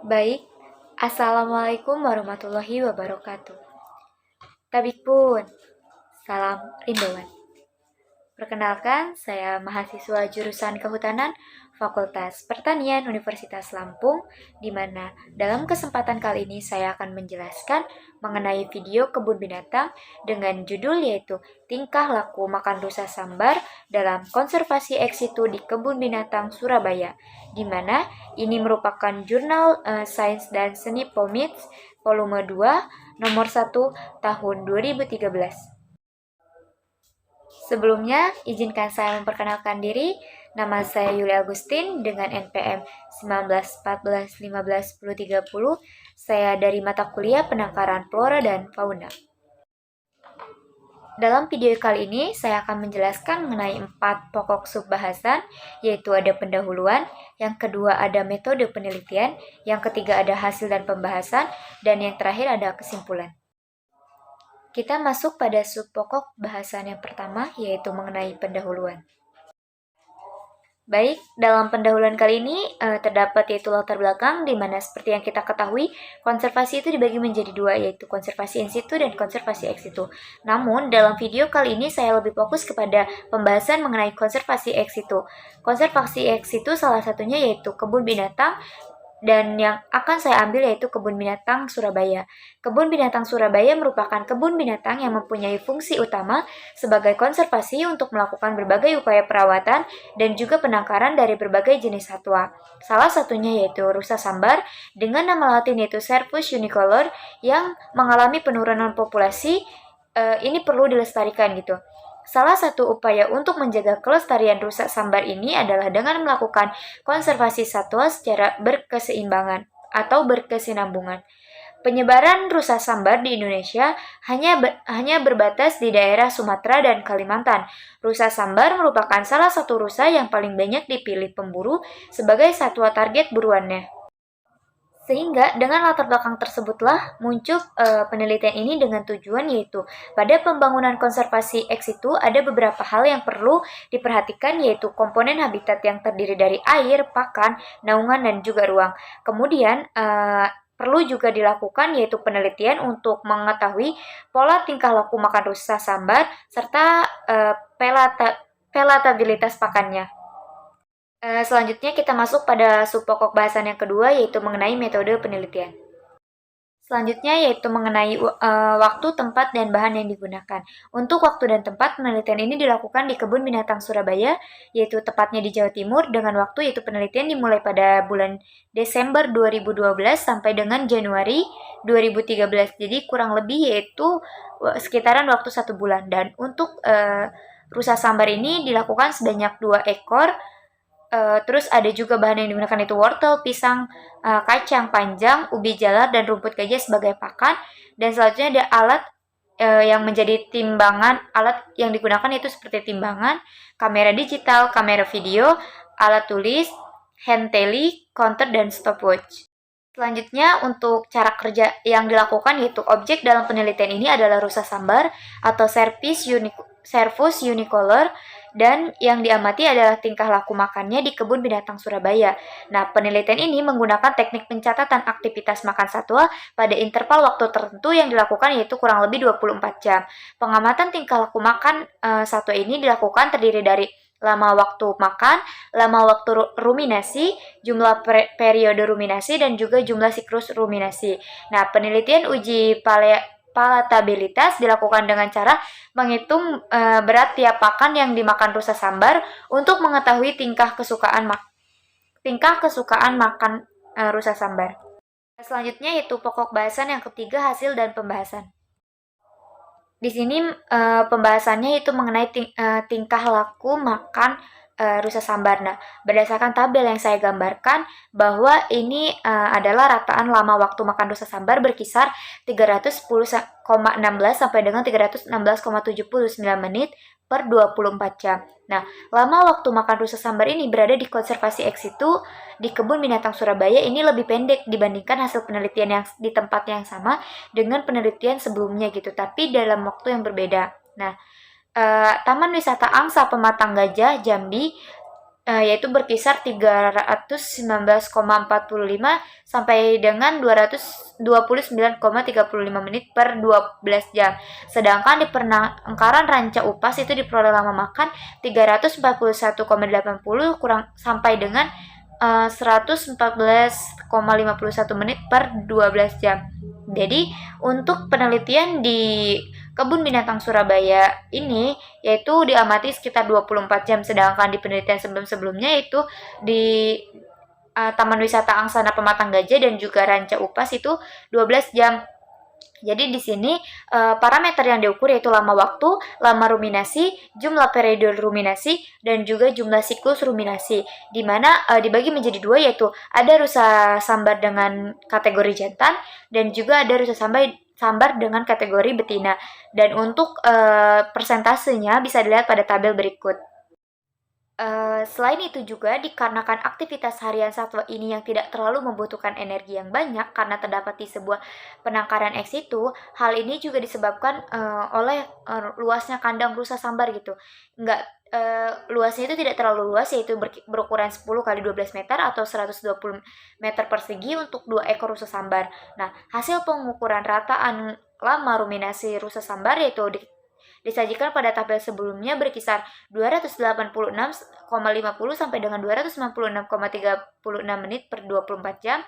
Baik, Assalamualaikum warahmatullahi wabarakatuh. Tabik pun, salam rimbawan. Perkenalkan, saya mahasiswa jurusan Kehutanan Fakultas Pertanian Universitas Lampung, di mana dalam kesempatan kali ini saya akan menjelaskan mengenai video kebun binatang dengan judul yaitu Tingkah Laku Makan Rusa Sambar dalam Konservasi Ex situ di Kebun Binatang Surabaya, di mana ini merupakan jurnal Sains dan Seni POMIDS volume 2 nomor 1 tahun 2013. Sebelumnya, izinkan saya memperkenalkan diri. Nama saya Yuli Agustin dengan NPM 1914151030. Saya dari mata kuliah Penangkaran Flora dan Fauna. Dalam video kali ini, saya akan menjelaskan mengenai 4 pokok subbahasan, yaitu ada pendahuluan, yang kedua ada metode penelitian, yang ketiga ada hasil dan pembahasan, dan yang terakhir ada kesimpulan. Kita masuk pada subpokok bahasan yang pertama, yaitu mengenai pendahuluan. Baik, dalam pendahuluan kali ini terdapat yaitu latar belakang, di mana seperti yang kita ketahui, konservasi itu dibagi menjadi dua, yaitu konservasi in situ dan konservasi ex situ. Namun, dalam video kali ini saya lebih fokus kepada pembahasan mengenai konservasi ex situ. Konservasi ex situ salah satunya yaitu kebun binatang, dan yang akan saya ambil yaitu Kebun Binatang Surabaya. Kebun Binatang Surabaya merupakan kebun binatang yang mempunyai fungsi utama sebagai konservasi untuk melakukan berbagai upaya perawatan dan juga penangkaran dari berbagai jenis satwa. Salah satunya yaitu rusa sambar dengan nama latin yaitu Cervus unicolor yang mengalami penurunan populasi. Ini perlu dilestarikan gitu. Salah satu upaya untuk menjaga kelestarian rusa sambar ini adalah dengan melakukan konservasi satwa secara berkeseimbangan atau berkesinambungan. Penyebaran rusa sambar di Indonesia hanya berbatas di daerah Sumatera dan Kalimantan. Rusa sambar merupakan salah satu rusa yang paling banyak dipilih pemburu sebagai satwa target buruannya. Sehingga dengan latar belakang tersebutlah muncul penelitian ini dengan tujuan yaitu pada pembangunan konservasi ex situ ada beberapa hal yang perlu diperhatikan, yaitu komponen habitat yang terdiri dari air, pakan, naungan, dan juga ruang. Kemudian perlu juga dilakukan yaitu penelitian untuk mengetahui pola tingkah laku makan rusa sambar serta pelatabilitas pakannya. Selanjutnya kita masuk pada subpokok bahasan yang kedua, yaitu mengenai metode penelitian. Selanjutnya yaitu mengenai waktu, tempat, dan bahan yang digunakan. Untuk waktu dan tempat, penelitian ini dilakukan di Kebun Binatang Surabaya, yaitu tepatnya di Jawa Timur, dengan waktu yaitu penelitian dimulai pada bulan Desember 2012 sampai dengan Januari 2013. Jadi kurang lebih yaitu sekitaran waktu 1 bulan. Dan untuk rusa sambar ini dilakukan sebanyak 2 ekor. Terus ada juga bahan yang digunakan itu wortel, pisang, kacang panjang, ubi jalar, dan rumput gajah sebagai pakan. Dan selanjutnya ada alat yang menjadi timbangan. Alat yang digunakan itu seperti timbangan, kamera digital, kamera video, alat tulis, hand tally, counter, dan stopwatch. Selanjutnya untuk cara kerja yang dilakukan yaitu objek dalam penelitian ini adalah rusa sambar atau Cervus unicolor, dan yang diamati adalah tingkah laku makannya di Kebun Binatang Surabaya. Nah, penelitian ini menggunakan teknik pencatatan aktivitas makan satwa pada interval waktu tertentu yang dilakukan yaitu kurang lebih 24 jam. Pengamatan tingkah laku makan satwa ini dilakukan terdiri dari lama waktu makan, lama waktu ruminasi, jumlah periode ruminasi, dan juga jumlah siklus ruminasi. Nah, penelitian uji palatabilitas dilakukan dengan cara menghitung berat tiap pakan yang dimakan rusa sambar untuk mengetahui tingkah kesukaan makan rusa sambar. Selanjutnya yaitu pokok bahasan yang ketiga, hasil dan pembahasan. Di sini pembahasannya itu mengenai tingkah laku makan rusa sambar. Nah, berdasarkan tabel yang saya gambarkan bahwa ini adalah rataan lama waktu makan rusa sambar berkisar 310,16 sampai dengan 316,79 menit per 24 jam. Nah, lama waktu makan rusa sambar ini berada di konservasi ex situ di Kebun Binatang Surabaya ini lebih pendek dibandingkan hasil penelitian yang di tempat yang sama dengan penelitian sebelumnya gitu, tapi dalam waktu yang berbeda. Nah, Taman Wisata Angsa Pematang Gajah Jambi yaitu berkisar 319,45 sampai dengan 229,35 menit per 12 jam. Sedangkan di penangkaran ranca upas itu diperoleh lama makan 341,80 kurang sampai dengan 114,51 menit per 12 jam. Jadi untuk penelitian di Kebun Binatang Surabaya ini yaitu diamati sekitar 24 jam, sedangkan di penelitian sebelum-sebelumnya yaitu di Taman Wisata Angsana Pematang Gajah dan juga Ranca Upas itu 12 jam. Jadi di sini parameter yang diukur yaitu lama waktu, lama ruminasi, jumlah periode ruminasi, dan juga jumlah siklus ruminasi. Di mana dibagi menjadi dua yaitu ada rusa sambar dengan kategori jantan dan juga ada rusa sambar dengan kategori betina. Dan untuk persentasenya bisa dilihat pada tabel berikut. Selain itu juga dikarenakan aktivitas harian satwa ini yang tidak terlalu membutuhkan energi yang banyak karena terdapat di sebuah penangkaran ex situ, hal ini juga disebabkan oleh luasnya kandang rusa sambar gitu. Luasnya itu tidak terlalu luas, yaitu berukuran 10 kali 12 meter atau 120 meter persegi untuk 2 ekor rusa sambar. Nah, hasil pengukuran rataan lama ruminasi rusa sambar yaitu disajikan pada tabel sebelumnya berkisar 286,50 sampai dengan 296,36 menit per 24 jam,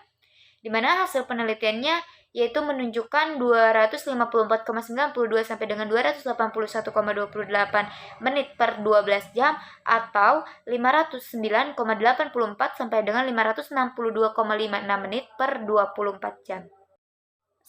di mana hasil penelitiannya yaitu menunjukkan 254,92 sampai dengan 281,28 menit per 12 jam atau 509,84 sampai dengan 562,56 menit per 24 jam.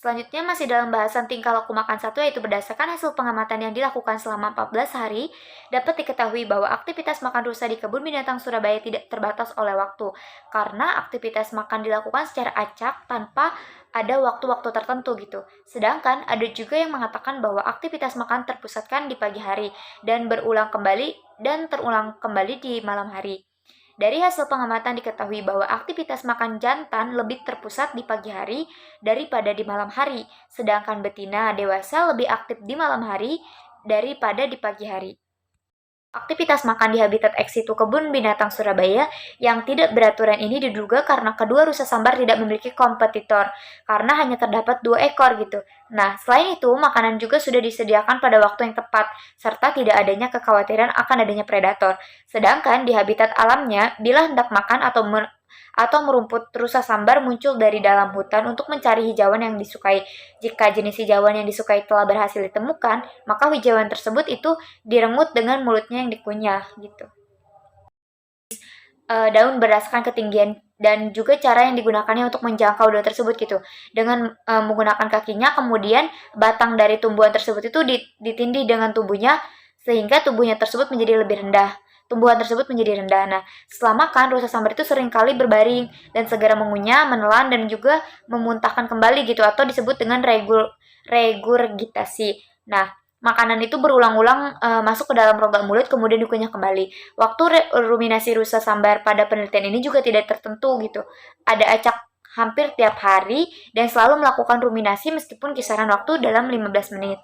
Selanjutnya masih dalam bahasan tingkah laku makan satwa, yaitu berdasarkan hasil pengamatan yang dilakukan selama 14 hari, dapat diketahui bahwa aktivitas makan rusa di Kebun Binatang Surabaya tidak terbatas oleh waktu, karena aktivitas makan dilakukan secara acak tanpa ada waktu-waktu tertentu gitu. Sedangkan ada juga yang mengatakan bahwa aktivitas makan terpusatkan di pagi hari dan terulang kembali di malam hari. Dari hasil pengamatan diketahui bahwa aktivitas makan jantan lebih terpusat di pagi hari daripada di malam hari, sedangkan betina dewasa lebih aktif di malam hari daripada di pagi hari. Aktivitas makan di habitat ex situ Kebun Binatang Surabaya yang tidak beraturan ini diduga karena kedua rusa sambar tidak memiliki kompetitor, karena hanya terdapat 2 ekor gitu. Nah, selain itu, makanan juga sudah disediakan pada waktu yang tepat, serta tidak adanya kekhawatiran akan adanya predator. Sedangkan di habitat alamnya, bila hendak makan atau merumput, rusa sambar muncul dari dalam hutan untuk mencari hijauan yang disukai. Jika jenis hijauan yang disukai telah berhasil ditemukan, maka hijauan tersebut itu direngut dengan mulutnya yang dikunyah gitu. Daun berdasarkan ketinggian dan juga cara yang digunakannya untuk menjangkau daun tersebut gitu. Dengan menggunakan kakinya, kemudian batang dari tumbuhan tersebut itu ditindih dengan tubuhnya sehingga tubuhnya tersebut menjadi lebih rendah. Tumbuhan tersebut menjadi rendah. Nah, setelah makan, rusa sambar itu seringkali berbaring dan segera mengunyah, menelan, dan juga memuntahkan kembali gitu, atau disebut dengan regurgitasi. Nah, makanan itu berulang-ulang masuk ke dalam rongga mulut, kemudian dikunyah kembali. Waktu ruminasi rusa sambar pada penelitian ini juga tidak tertentu gitu. Ada acak hampir tiap hari dan selalu melakukan ruminasi meskipun kisaran waktu dalam 15 menit.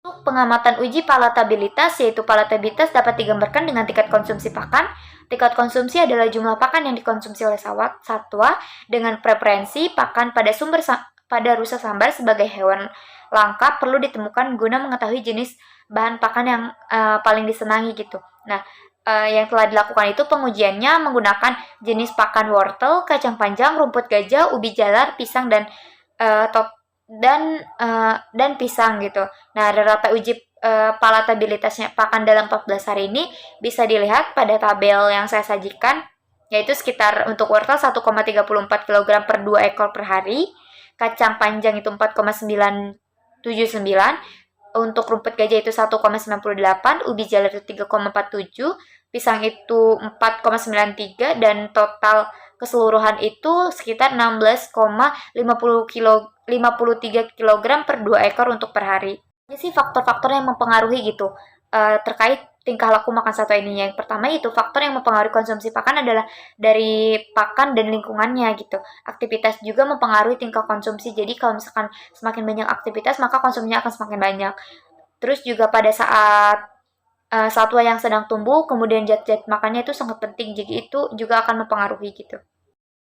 Untuk pengamatan uji palatabilitas, yaitu palatabilitas dapat digambarkan dengan tingkat konsumsi pakan. Tingkat konsumsi adalah jumlah pakan yang dikonsumsi oleh satwa dengan preferensi pakan pada rusa sambar sebagai hewan langka perlu ditemukan guna mengetahui jenis bahan pakan yang paling disenangi gitu. Nah, yang telah dilakukan itu pengujiannya menggunakan jenis pakan wortel, kacang panjang, rumput gajah, ubi jalar, pisang dan pisang gitu. Nah, rata uji palatabilitasnya pakan dalam 14 hari ini bisa dilihat pada tabel yang saya sajikan, yaitu sekitar untuk wortel 1,34 kg per 2 ekor per hari, kacang panjang itu 4,979, untuk rumput gajah itu 1,98, ubi jalar itu 3,47, pisang itu 4,93, dan total keseluruhan itu sekitar 16,53 kg per 2 ekor untuk per hari. Ini sih faktor-faktor yang mempengaruhi gitu terkait tingkah laku makan satwa ini. Yang pertama itu faktor yang mempengaruhi konsumsi pakan adalah dari pakan dan lingkungannya gitu. Aktivitas juga mempengaruhi tingkah konsumsi. Jadi kalau misalkan semakin banyak aktivitas maka konsumsinya akan semakin banyak. Terus juga pada saat satwa yang sedang tumbuh, kemudian zat-zat makannya itu sangat penting, jadi itu juga akan mempengaruhi gitu.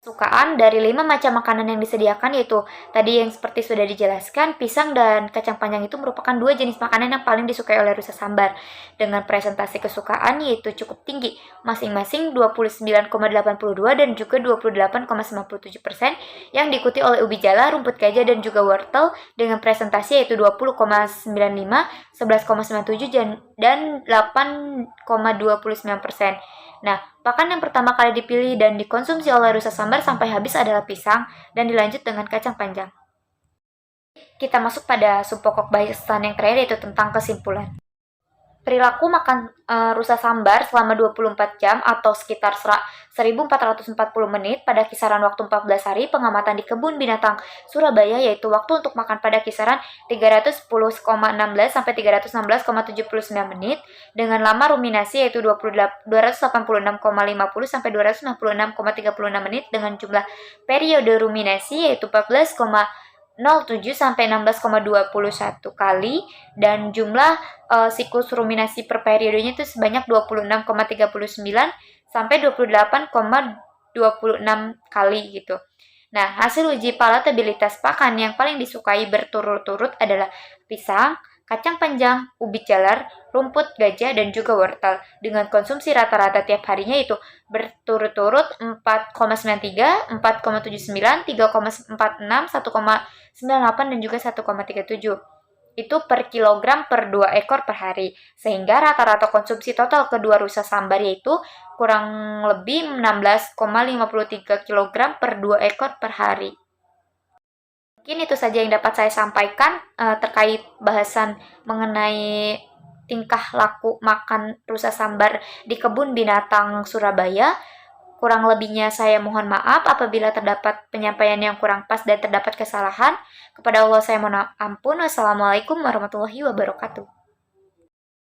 Kesukaan dari 5 macam makanan yang disediakan yaitu tadi yang seperti sudah dijelaskan, pisang dan kacang panjang itu merupakan dua jenis makanan yang paling disukai oleh rusa sambar. Dengan presentasi kesukaan yaitu cukup tinggi, masing-masing 29,82 dan juga 28,97%, yang diikuti oleh ubi jala, rumput gajah dan juga wortel dengan presentasi yaitu 20,95, 11,97 dan 8,29%. Nah, pakan yang pertama kali dipilih dan dikonsumsi oleh rusa sambar sampai habis adalah pisang dan dilanjut dengan kacang panjang. Kita masuk pada subpokok bahasan yang terakhir yaitu tentang kesimpulan. Perilaku makan rusa sambar selama 24 jam atau sekitar 1440 menit pada kisaran waktu 14 hari pengamatan di kebun binatang Surabaya, yaitu waktu untuk makan pada kisaran 310,16 sampai 316,79 menit dengan lama ruminasi yaitu 286,50 sampai 266,36 menit dengan jumlah periode ruminasi yaitu 14,07 sampai 16,21 kali dan jumlah siklus ruminasi per periodenya itu sebanyak 26,39 sampai 28,26 kali gitu. Nah, hasil uji palatabilitas pakan yang paling disukai berturut-turut adalah pisang, kacang panjang, ubi jalar, rumput gajah, dan juga wortel. Dengan konsumsi rata-rata tiap harinya itu berturut-turut 4,93, 4,79, 3,46, 1,98, dan juga 1,37. Itu per kilogram per 2 ekor per hari. Sehingga rata-rata konsumsi total kedua rusa sambar yaitu kurang lebih 16,53 kg per 2 ekor per hari. Mungkin itu saja yang dapat saya sampaikan terkait bahasan mengenai tingkah laku makan rusa sambar di kebun binatang Surabaya. Kurang lebihnya saya mohon maaf apabila terdapat penyampaian yang kurang pas dan terdapat kesalahan. Kepada Allah saya mohon ampun. Wassalamualaikum warahmatullahi wabarakatuh.